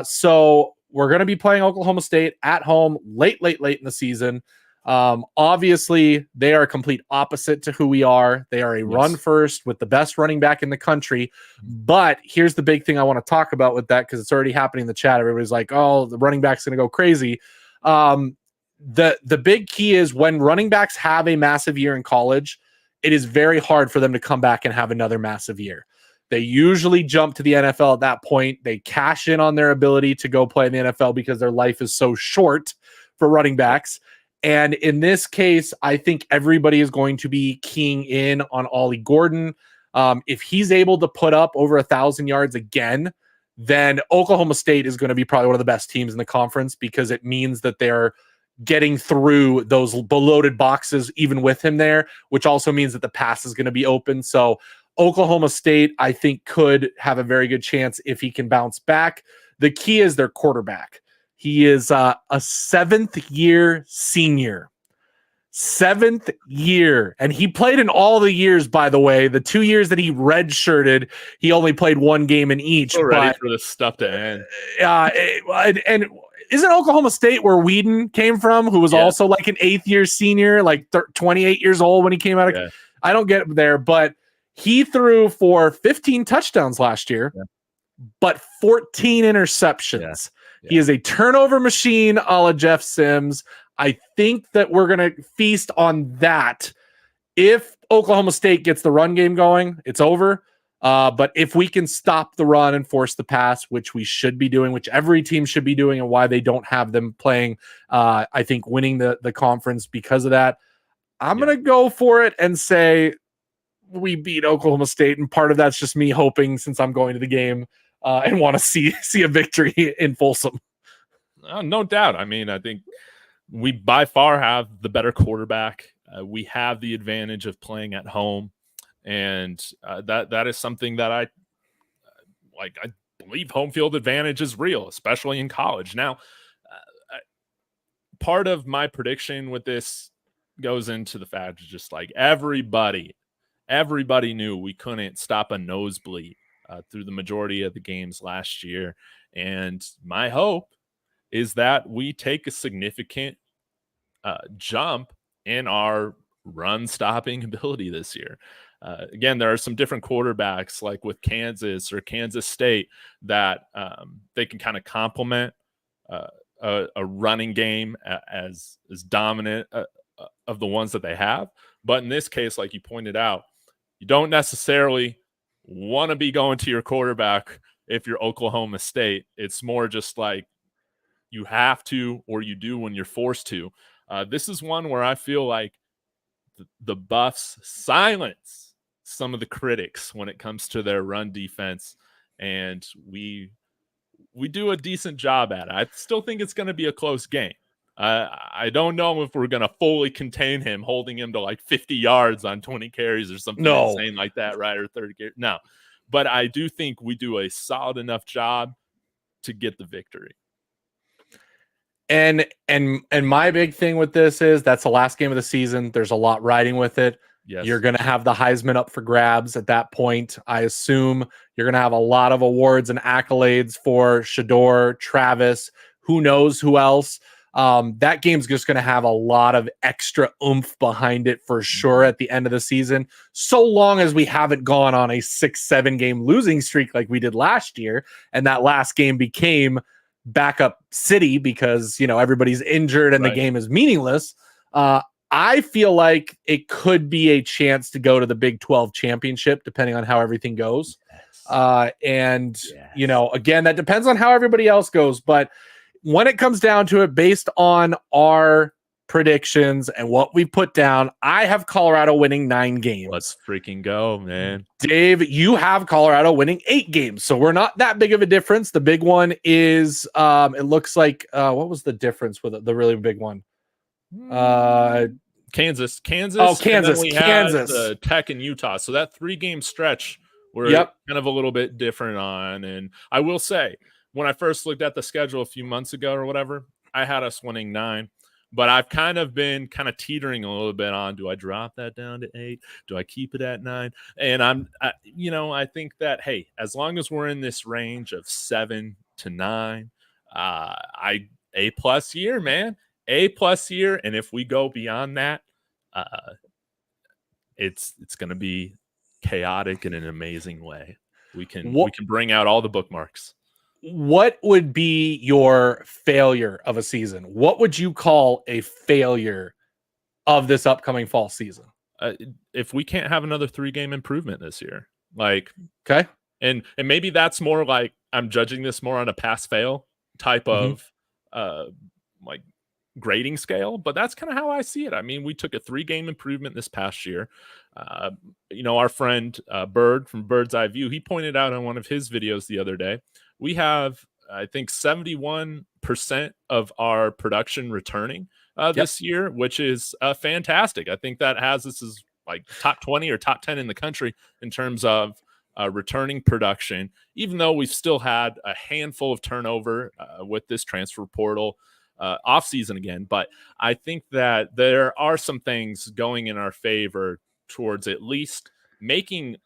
So we're going to be playing Oklahoma State at home late in the season. Obviously, they are a complete opposite to who we are. They are a run first with the best running back in the country. But here's the big thing I want to talk about with that, because it's already happening in the chat. Everybody's like, oh, the running back's going to go crazy. The big key is when running backs have a massive year in college, it is very hard for them to come back and have another massive year. They usually jump to the NFL at that point. They cash in on their ability to go play in the NFL because their life is so short for running backs. And in this case, I think everybody is going to be keying in on Ollie Gordon. If he's able to put up over 1,000 yards again, then Oklahoma State is going to be probably one of the best teams in the conference, because it means that they're getting through those bloated boxes even with him there, which also means that the pass is going to be open. So Oklahoma State, I think, could have a very good chance if he can bounce back. The key is their quarterback. He is a 7th-year senior. 7th year. And he played in all the years, by the way. The 2 years that he redshirted, he only played 1 game in each. So ready for this stuff to end. And isn't Oklahoma State where Whedon came from, who was also like an 8th-year senior, like 28 years old when he came out of I don't get there, but he threw for 15 touchdowns last year, but 14 interceptions. He is a turnover machine a la Jeff Sims. I think that we're going to feast on that. If Oklahoma State gets the run game going, it's over. But if we can stop the run and force the pass, which we should be doing, which every team should be doing, and why they don't have them playing, I think, winning the conference because of that, I'm going to go for it and say we beat Oklahoma State. And part of that's just me hoping, since I'm going to the game, and want to see a victory in Folsom. No doubt. I mean, I think we by far have the better quarterback. We have the advantage of playing at home, and that is something that I like. I believe home field advantage is real, especially in college. Now, part of my prediction with this goes into the fact of just like everybody knew we couldn't stop a nosebleed through the majority of the games last year. And my hope is that we take a significant jump in our run stopping ability this year. Again, there are some different quarterbacks like with Kansas or Kansas State that they can kind of complement a running game as dominant of the ones that they have. But in this case, like you pointed out, you don't necessarily want to be going to your quarterback if you're Oklahoma State. It's more just like you have to, or you do when you're forced to. This is one where I feel like the Buffs silence some of the critics when it comes to their run defense, and we do a decent job at it. I still think it's going to be a close game. I don't know if we're going to fully contain him, holding him to like 50 yards on 20 carries or something insane like that, right? Or 30 carries. No, but I do think we do a solid enough job to get the victory. And my big thing with this is that's the last game of the season. There's a lot riding with it. Yes. You're going to have the Heisman up for grabs at that point. I assume you're going to have a lot of awards and accolades for Shador, Travis, who knows who else. That game's just going to have a lot of extra oomph behind it for sure at the end of the season, so long as we haven't gone on a 6-7 game losing streak like we did last year. And that last game became backup city because, everybody's injured and the game is meaningless. I feel like it could be a chance to go to the Big 12 championship, depending on how everything goes. Again, that depends on how everybody else goes. But when it comes down to it, based on our predictions and what we put down, I have Colorado winning 9 games. Let's freaking go, man. Dave, you have Colorado winning 8 games. So we're not that big of a difference. The big one is it looks like what was the difference with the really big one? Kansas. Oh, Kansas. Kansas. Tech and Utah. So that 3-game stretch we're kind of a little bit different on. And I will say, when I first looked at the schedule a few months ago or whatever, I had us winning 9. But I've kind of been teetering a little bit on, do I drop that down to 8? Do I keep it at 9? And I think that, hey, as long as we're in this range of 7 to 9, A+ year, man. A+ year. And if we go beyond that, it's going to be chaotic in an amazing way. We can bring out all the bookmarks. What would be your failure of a season? What would you call a failure of this upcoming fall season? If we can't have another 3-game improvement this year, like, okay. And maybe that's more like, I'm judging this more on a pass-fail type of like grading scale, but that's kind of how I see it. I mean, we took a 3-game improvement this past year. Our friend Bird from Bird's Eye View, he pointed out on one of his videos the other day, we have, I think, 71% of our production returning this year, which is fantastic. I think that has us as like top 20 or top 10 in the country in terms of returning production, even though we've still had a handful of turnover with this transfer portal offseason again. But I think that there are some things going in our favor towards at least making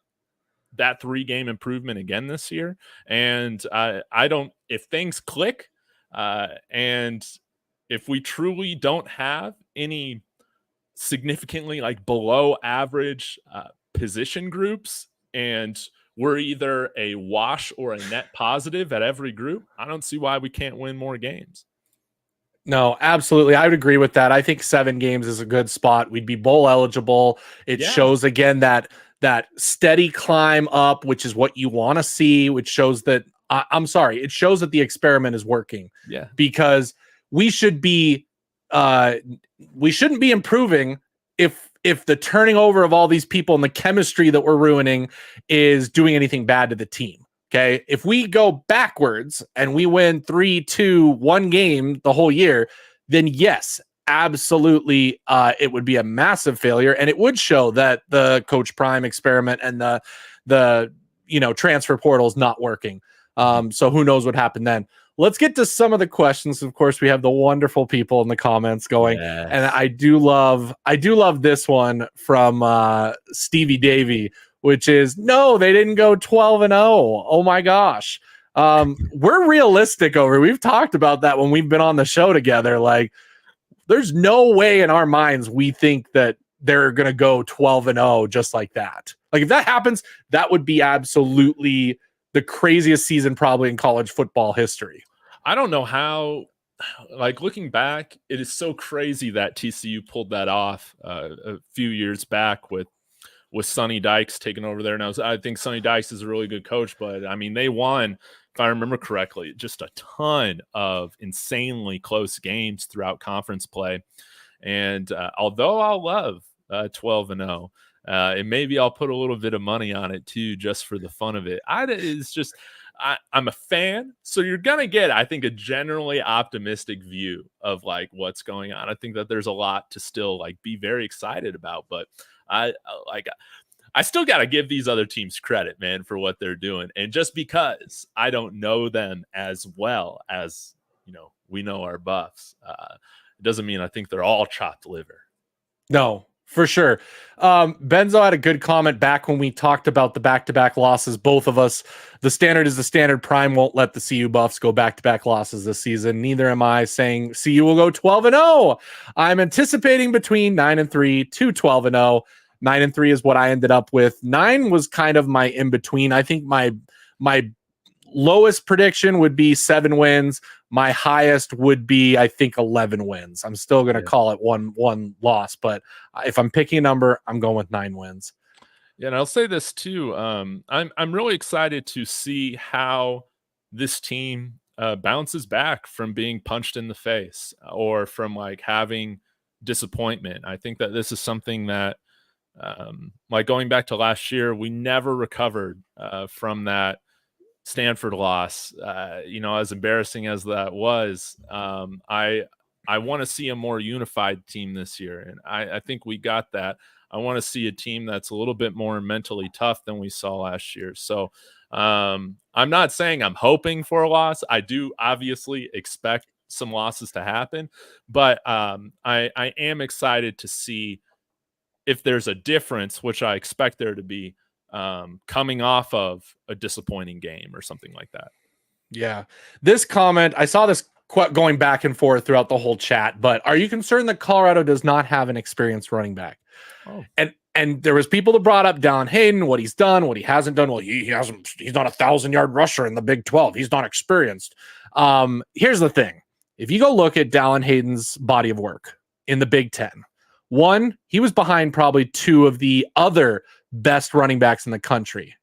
that 3-game improvement again this year. And if things click and if we truly don't have any significantly like below average position groups and we're either a wash or a net positive at every group, I don't see why we can't win more games. No, absolutely. I would agree with that. I think 7 games is a good spot. We'd be bowl eligible. It shows again that steady climb up, which is what you want to see, which shows that it shows that the experiment is working. Yeah. Because we shouldn't be improving if the turning over of all these people and the chemistry that we're ruining is doing anything bad to the team. Okay. If we go backwards and we win 3-2-1 game the whole year, then yes, absolutely. It would be a massive failure. And it would show that the Coach Prime experiment and the transfer portal is not working. So who knows what happened then. Let's get to some of the questions. Of course, we have the wonderful people in the comments going. Yes. And I do love this one from Stevie Davey, which is, no, they didn't go 12-0. Oh my gosh. We're realistic over. We've talked about that when we've been on the show together. Like, there's no way in our minds we think that they're going to go 12-0 just like that. Like, if that happens, that would be absolutely the craziest season probably in college football history. I don't know how, like, looking back, it is so crazy that TCU pulled that off a few years back with Sonny Dykes taking over there. Now, I think Sonny Dykes is a really good coach, but I mean, they won, if I remember correctly, just a ton of insanely close games throughout conference play. And although I'll love 12-0, and maybe I'll put a little bit of money on it too, just for the fun of it. I'm a fan, so you're gonna get, I think, a generally optimistic view of like what's going on. I think that there's a lot to still like be very excited about, but I still got to give these other teams credit, man, for what they're doing. And just because I don't know them as well as, we know our Buffs, it doesn't mean I think they're all chopped liver. No, for sure. Benzo had a good comment back when we talked about the back-to-back losses. Both of us, the standard is the standard. Prime won't let the CU Buffs go back-to-back losses this season. Neither am I saying CU will go 12-0. I'm anticipating between 9-3 to 12-0. 9-3 is what I ended up with. 9 was kind of my in-between. I think my lowest prediction would be 7 wins. My highest would be, I think, 11 wins. I'm still going to call it one loss, but if I'm picking a number, I'm going with 9 wins. Yeah, and I'll say this too. I'm really excited to see how this team bounces back from being punched in the face or from like having disappointment. I think that this is something that, like going back to last year, we never recovered from that Stanford loss. As embarrassing as that was, I want to see a more unified team this year, and I think we got that. I want to see a team that's a little bit more mentally tough than we saw last year. So I'm not saying I'm hoping for a loss. I do obviously expect some losses to happen, but I am excited to see if there's a difference, which I expect there to be, coming off of a disappointing game or something like that. Yeah. This comment, I saw this going back and forth throughout the whole chat, but are you concerned that Colorado does not have an experienced running back? Oh. And there was people that brought up Dallin Hayden, what he's done, what he hasn't done. Well, he's not 1,000-yard rusher in the Big 12. He's not experienced. Here's the thing. If you go look at Dallin Hayden's body of work in the Big 10, one, he was behind probably two of the other best running backs in the country.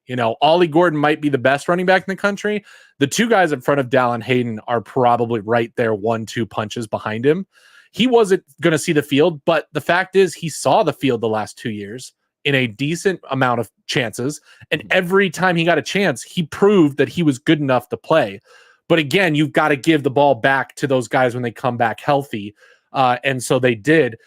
Ollie Gordon might be the best running back in the country. The two guys in front of Dallin Hayden are probably right there, 1-2 punches behind him. He wasn't going to see the field, but the fact is he saw the field the last 2 years in a decent amount of chances. And every time he got a chance, he proved that he was good enough to play. But again, you've got to give the ball back to those guys when they come back healthy. And so they did.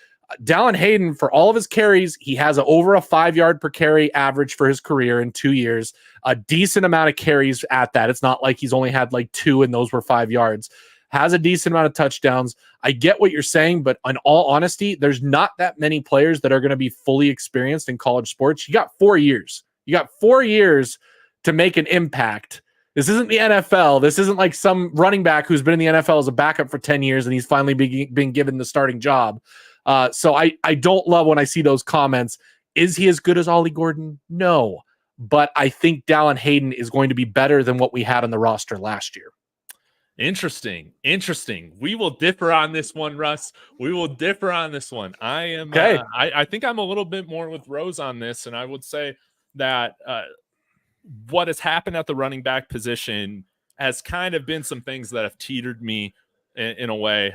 Dallin Hayden, for all of his carries, he has over a 5-yard per carry average for his career in 2 years, a decent amount of carries at that. It's not like he's only had like 2 and those were 5 yards. Has a decent amount of touchdowns. I get what you're saying, but in all honesty, there's not that many players that are going to be fully experienced in college sports. You got 4 years. You got 4 years to make an impact. This isn't the NFL. This isn't like some running back who's been in the NFL as a backup for 10 years and he's finally been given the starting job. So I don't love when I see those comments. Is he as good as Ollie Gordon? No. But I think Dallin Hayden is going to be better than what we had on the roster last year. Interesting. We will differ on this one, Russ. We will differ on this one. I am. Okay. I think I'm a little bit more with Rose on this, and I would say that what has happened at the running back position has kind of been some things that have teetered me in a way,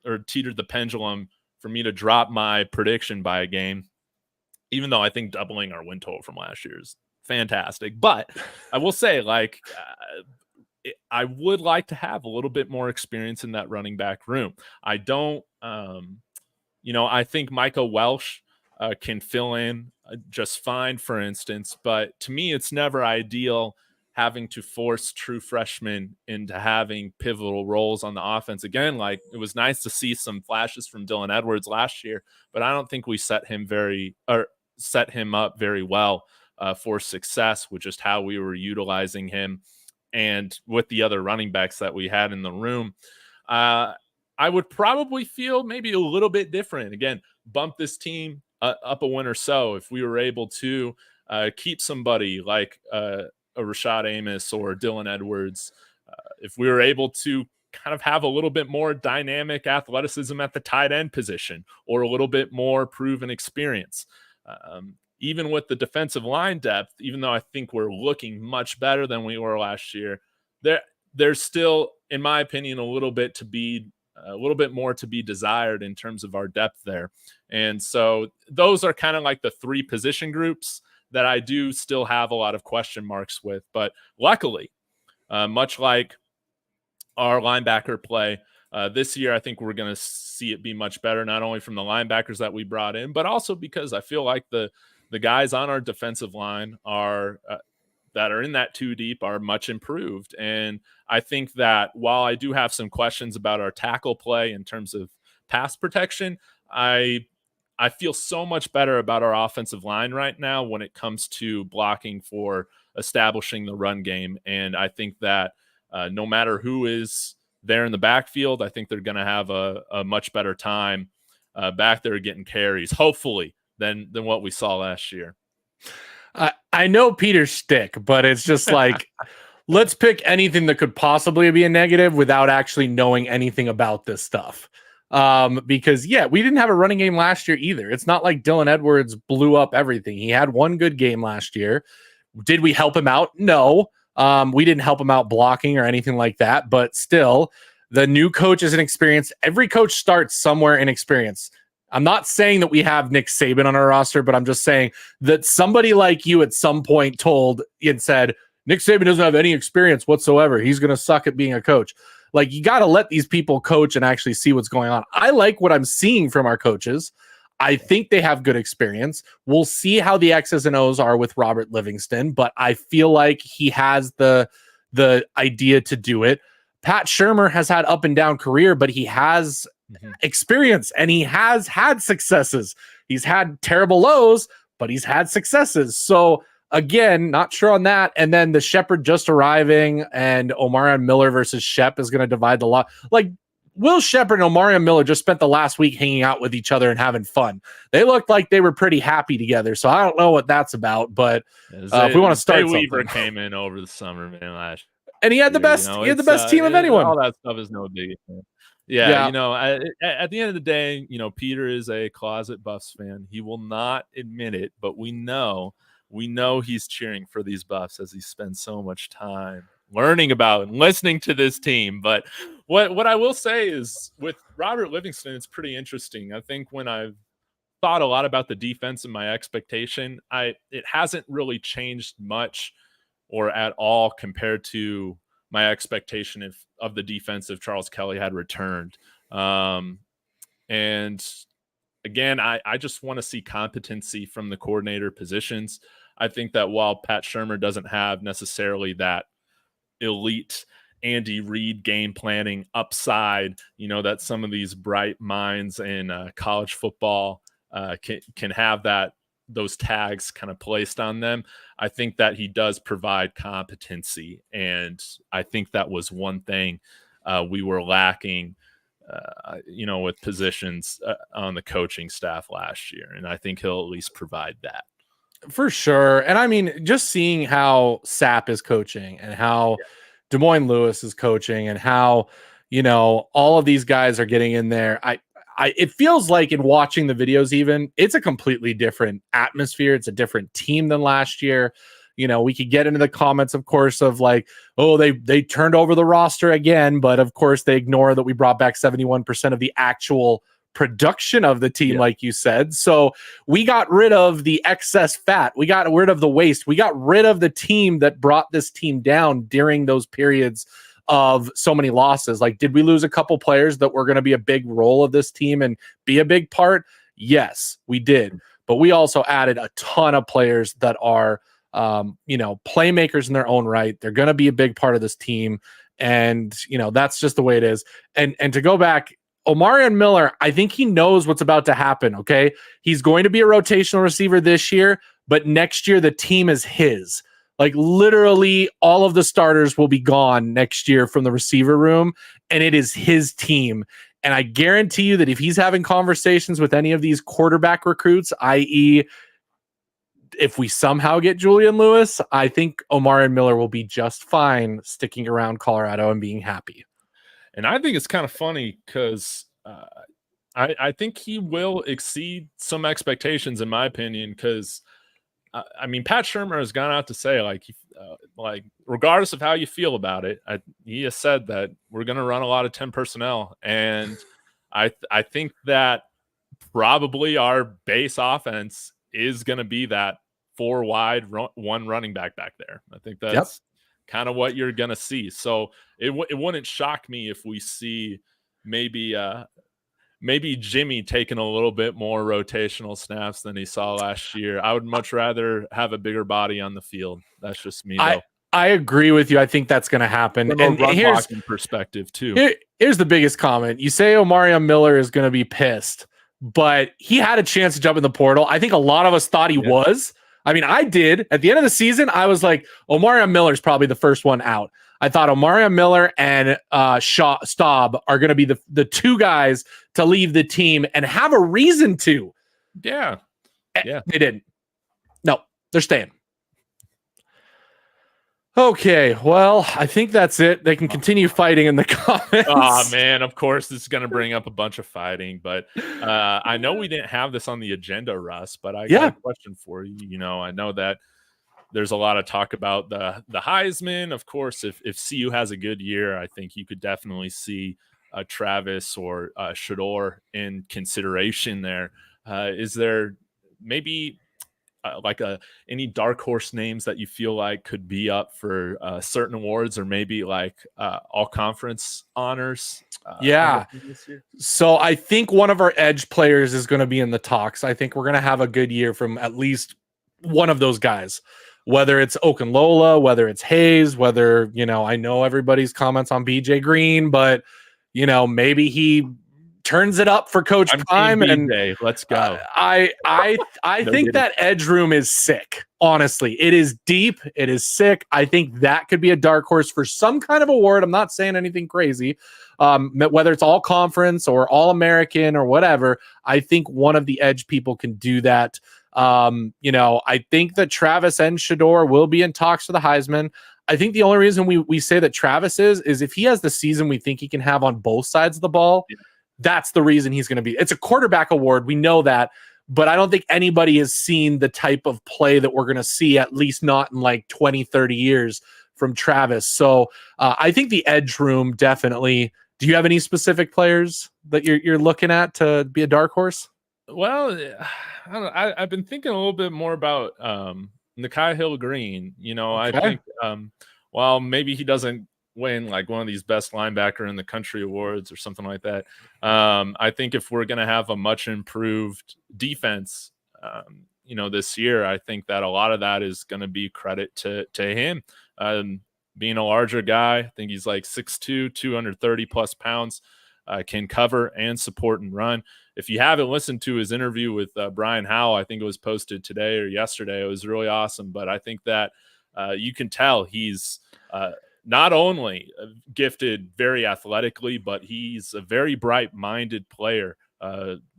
or teetered the pendulum for me to drop my prediction by a game, even though I think doubling our win total from last year is fantastic. But I will say, I would like to have a little bit more experience in that running back room. I don't, I think Micah Welsh can fill in just fine, for instance. But to me, it's never ideal having to force true freshmen into having pivotal roles on the offense. Again, it was nice to see some flashes from Dylan Edwards last year, but I don't think we set him up very well for success with just how we were utilizing him and with the other running backs that we had in the room. I would probably feel maybe a little bit different. Again, bump this team up a win or so if we were able to keep somebody like a Rashad Amos or Dylan Edwards, if we were able to kind of have a little bit more dynamic athleticism at the tight end position or a little bit more proven experience. Even with the defensive line depth, even though I think we're looking much better than we were last year, there's still, in my opinion, a little bit more to be desired in terms of our depth there. And so those are kind of like the 3 position groups that I do still have a lot of question marks with. But luckily, much like our linebacker play, this year, I think we're going to see it be much better, not only from the linebackers that we brought in, but also because I feel like the guys on our defensive line that are in that 2 deep are much improved. And I think that while I do have some questions about our tackle play in terms of pass protection, I feel so much better about our offensive line right now when it comes to blocking for establishing the run game. And I think that no matter who is there in the backfield, I think they're going to have a much better time back there getting carries, hopefully, than what we saw last year. I know Peter's shtick, but it's just like, let's pick anything that could possibly be a negative without actually knowing anything about this stuff. Because we didn't have a running game last year either. It's not like Dylan Edwards blew up everything. He had one good game last year. Did we help him out? No. We didn't help him out blocking or anything like that, but still the new coach is inexperienced. Every coach starts somewhere inexperienced. I'm not saying that we have Nick Saban on our roster, but I'm just saying that somebody like you at some point told and said, Nick Saban doesn't have any experience whatsoever. He's going to suck at being a coach. Like, you got to let these people coach and actually see what's going on. I like what I'm seeing from our coaches. I think they have good experience. We'll see how the X's and O's are with Robert Livingston, but I feel like he has the idea to do it. Pat Shurmur has had up and down career, but he has experience and he has had successes. He's had terrible lows, but he's had successes. So again, not sure on that. And then the Shepherd just arriving and Omarion Miller versus Shep is going to divide the lot. Like, Will Shepherd and Omarion Miller just spent the last week hanging out with each other and having fun. They looked like they were pretty happy together. So I don't know what that's about, but if we want to start, Weaver came in over the summer, man, last and he had the best. He had the best team of anyone. All that stuff is no big. Yeah, you know, at the end of the day, you know, Peter is a closet Buffs fan. He will not admit it, but we know he's cheering for these Buffs as he spends so much time learning about and listening to this team. But what I will say is with Robert Livingston, it's pretty interesting. I think when I've thought a lot about the defense and my expectation, it hasn't really changed much or at all compared to my expectation of the defense if Charles Kelly had returned. And again, I just want to see competency from the coordinator positions. I think that while Pat Shurmur doesn't have necessarily that elite Andy Reid game planning upside, you know, that some of these bright minds in college football can have those tags kind of placed on them. I think that he does provide competency. And I think that was one thing we were lacking, you know, with positions on the coaching staff last year. And I think he'll at least provide that. For sure. And I mean, just seeing how Sapp is coaching and how Des Moines Lewis is coaching and how, you know, all of these guys are getting in there. It feels like in watching the videos, even it's a completely different atmosphere. It's a different team than last year. You know, we could get into the comments, of course, of like, oh, they turned over the roster again. But of course, they ignore that we brought back 71% of the actual production of the team, like you said. So we got rid of the excess fat. We got rid of the waste. We got rid of the team that brought this team down during those periods of so many losses. Like, did we lose a couple players that were going to be a big role of this team and be a big part? Yes, we did. But we also added a ton of players that are, you know, playmakers in their own right. They're going to be a big part of this team. And, you know, that's just the way it is. And to go back, Omarion Miller, I think he knows what's about to happen, okay? He's going to be a rotational receiver this year, but next year the team is his. Like, literally all of the starters will be gone next year from the receiver room, and it is his team. And I guarantee you that if he's having conversations with any of these quarterback recruits, i.e., if we somehow get Julian Lewis, I think Omarion Miller will be just fine sticking around Colorado and being happy. And I think it's kind of funny because I think he will exceed some expectations, in my opinion, because I mean, Pat Shurmur has gone out to say, like regardless of how you feel about it, he has said that we're going to run a lot of 10 personnel. And I think that probably our base offense is going to be that 4 wide, 1 running back there. I think that's kind of what you're going to see. So it wouldn't shock me if we see maybe Jimmy taking a little bit more rotational snaps than he saw last year. I would much rather have a bigger body on the field. That's just me, though. I agree with you. I think that's going to happen. From a run blocking perspective, too. Here's the biggest comment. You say Omarion Miller is going to be pissed, but he had a chance to jump in the portal. I think a lot of us thought he was. I mean, I did. At the end of the season, I was like, Omarion Miller's probably the first one out. I thought Omarion Miller and Staub are going to be the 2 guys to leave the team and have a reason to. Yeah. They didn't. No, they're staying. Okay, well, I think that's it. They can continue fighting in the comments. Oh, man, of course, this is going to bring up a bunch of fighting. But I know we didn't have this on the agenda, Russ, but I got a question for you. You know, I know that there's a lot of talk about the Heisman. Of course, if CU has a good year, I think you could definitely see Travis or Shador in consideration there. Is there maybe any dark horse names that you feel like could be up for certain awards, or maybe like all conference honors? Yeah. This year? So I think one of our edge players is going to be in the talks. I think we're going to have a good year from at least one of those guys, whether it's Okunlola, whether it's Hayes, whether, I know everybody's comments on BJ Green, but, maybe he turns it up for Coach Prime. And let's go. I think that edge room is sick. Honestly, it is deep. It is sick. I think that could be a dark horse for some kind of award. I'm not saying anything crazy. Whether it's all conference or all American or whatever, I think one of the edge people can do that. I think that Travis and Shador will be in talks for the Heisman. I think the only reason we say that Travis is if he has the season we think he can have on both sides of the ball. Yeah. That's the reason he's going to be. It's a quarterback award. We know that, but I don't think anybody has seen the type of play that we're going to see, at least not in like 20, 30 years from Travis. So I think the edge room definitely. Do you have any specific players that you're looking at to be a dark horse? Well, I don't know. I've been thinking a little bit more about Nikhai Hill-Green. Okay. I think while maybe he doesn't win like one of these best linebacker in the country awards or something like that, I think if we're going to have a much improved defense, this year, I think that a lot of that is going to be credit to him. Being a larger guy, I think he's like 6'2", 230 plus pounds, can cover and support and run. If you haven't listened to his interview with Brian Howell, I think it was posted today or yesterday. It was really awesome. But I think that you can tell he's not only gifted very athletically, but he's a very bright-minded player,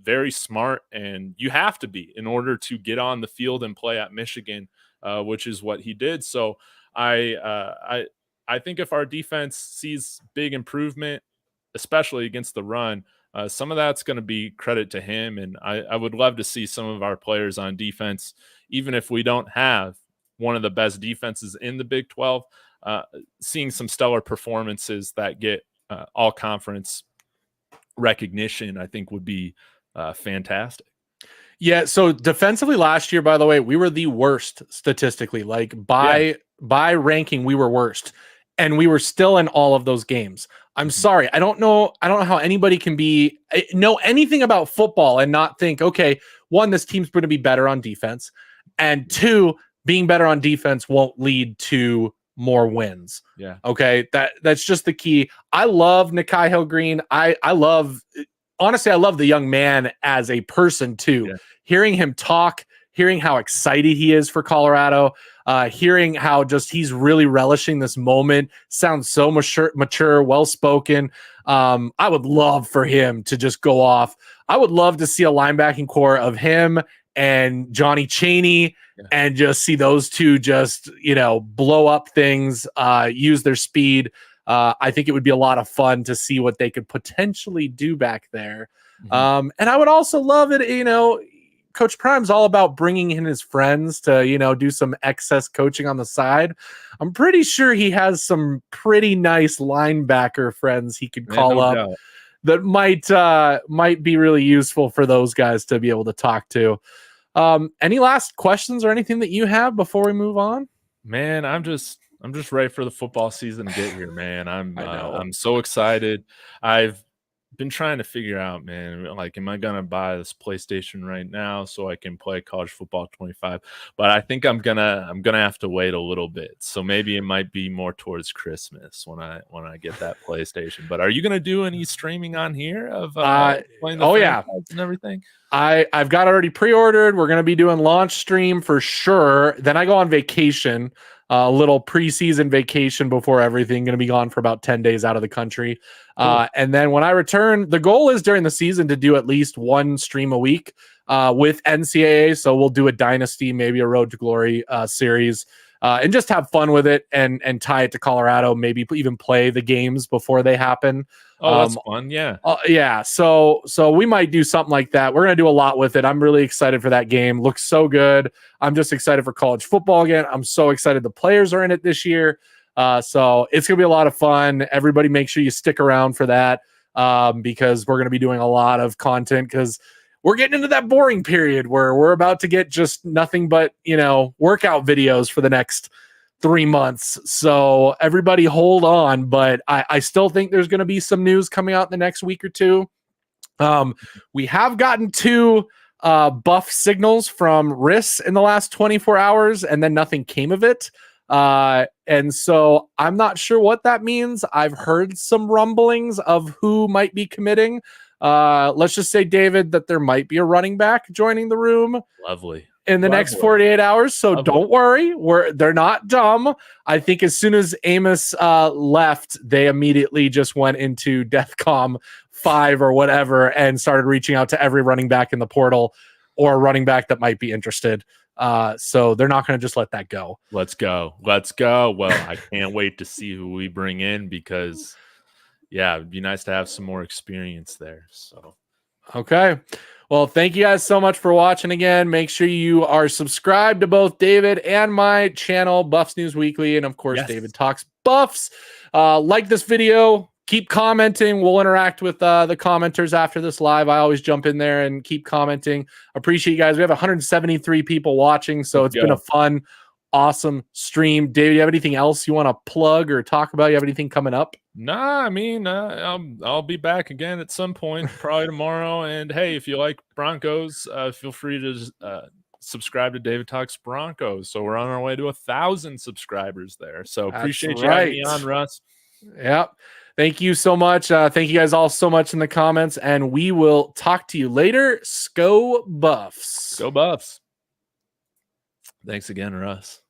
very smart, and you have to be in order to get on the field and play at Michigan, which is what he did. So I think if our defense sees big improvement, especially against the run, some of that's going to be credit to him. And I would love to see some of our players on defense, even if we don't have one of the best defenses in the Big 12, seeing some stellar performances that get all conference recognition, I think would be fantastic. Yeah. So defensively last year, by the way, we were the worst statistically, like by ranking, we were worst, and we were still in all of those games. I'm sorry. I don't know how anybody can know anything about football and not think, okay, one, this team's going to be better on defense, and two, being better on defense won't lead to more wins. Yeah. Okay. That's just the key. I love Nikhai Hill-Green. Honestly, I love the young man as a person too. Yeah. Hearing him talk, hearing how excited he is for Colorado, hearing how just he's really relishing this moment, sounds so mature, well-spoken. I would love for him to just go off. I would love to see a linebacking core of him and Johnny Chaney, and just see those two just, blow up things, use their speed. I think it would be a lot of fun to see what they could potentially do back there. And I would also love it, Coach Prime's all about bringing in his friends to, do some excess coaching on the side. I'm pretty sure he has some pretty nice linebacker friends he could call up that might be really useful for those guys to be able to talk to. Any last questions or anything that you have before we move on? Man, I'm just ready for the football season to get here, man. I'm so excited. I've been trying to figure out, man, like, am I gonna buy this PlayStation right now so I can play college football 25? But I think I'm gonna have to wait a little bit. So maybe it might be more towards Christmas when I get that PlayStation. But are you gonna do any streaming on here of playing the and everything? I've got already pre-ordered. We're gonna be doing launch stream for sure. Then I go on vacation. A little preseason vacation before everything, going to be gone for about 10 days out of the country. Cool. And then when I return, the goal is during the season to do at least one stream a week with NCAA. So we'll do a Dynasty, maybe a Road to Glory series, and just have fun with it and tie it to Colorado, maybe even play the games before they happen. Oh, that's fun. Yeah. Yeah. So we might do something like that. We're going to do a lot with it. I'm really excited for that game. Looks so good. I'm just excited for college football again. I'm so excited the players are in it this year. So it's going to be a lot of fun. Everybody make sure you stick around for that. because we're going to be doing a lot of content because we're getting into that boring period where we're about to get just nothing but, workout videos for the next 3 months. So everybody hold on, but I still think there's going to be some news coming out in the next week or two. We have gotten 2 buff signals from RIS in the last 24 hours, and then nothing came of it. And so I'm not sure what that means. I've heard some rumblings of who might be committing. Let's just say, David, that there might be a running back joining the room. Lovely. In the next 48 hours. So don't worry. They're not dumb. I think as soon as Amos left, they immediately just went into DEFCON 5 or whatever and started reaching out to every running back in the portal or a running back that might be interested. So they're not going to just let that go. Let's go. Well, I can't wait to see who we bring in because, yeah, it'd be nice to have some more experience there. So, okay. Well, thank you guys so much for watching again. Make sure you are subscribed to both David and my channel, Buffs News Weekly, and of course, yes, David Talks Buffs. Like this video. Keep commenting. We'll interact with the commenters after this live. I always jump in there and keep commenting. Appreciate you guys. We have 173 people watching, so it's been a fun, awesome stream. David, you have anything else you want to plug or talk about? You have anything coming up? Nah, I mean, I'll be back again at some point, probably tomorrow. And hey, if you like Broncos, feel free to subscribe to David Talks Broncos. So we're on our way to 1,000 subscribers there. So appreciate you having me on, Russ. Yep. Thank you so much. Thank you guys all so much in the comments, and we will talk to you later. Go Buffs. Go Buffs. Thanks again, Russ.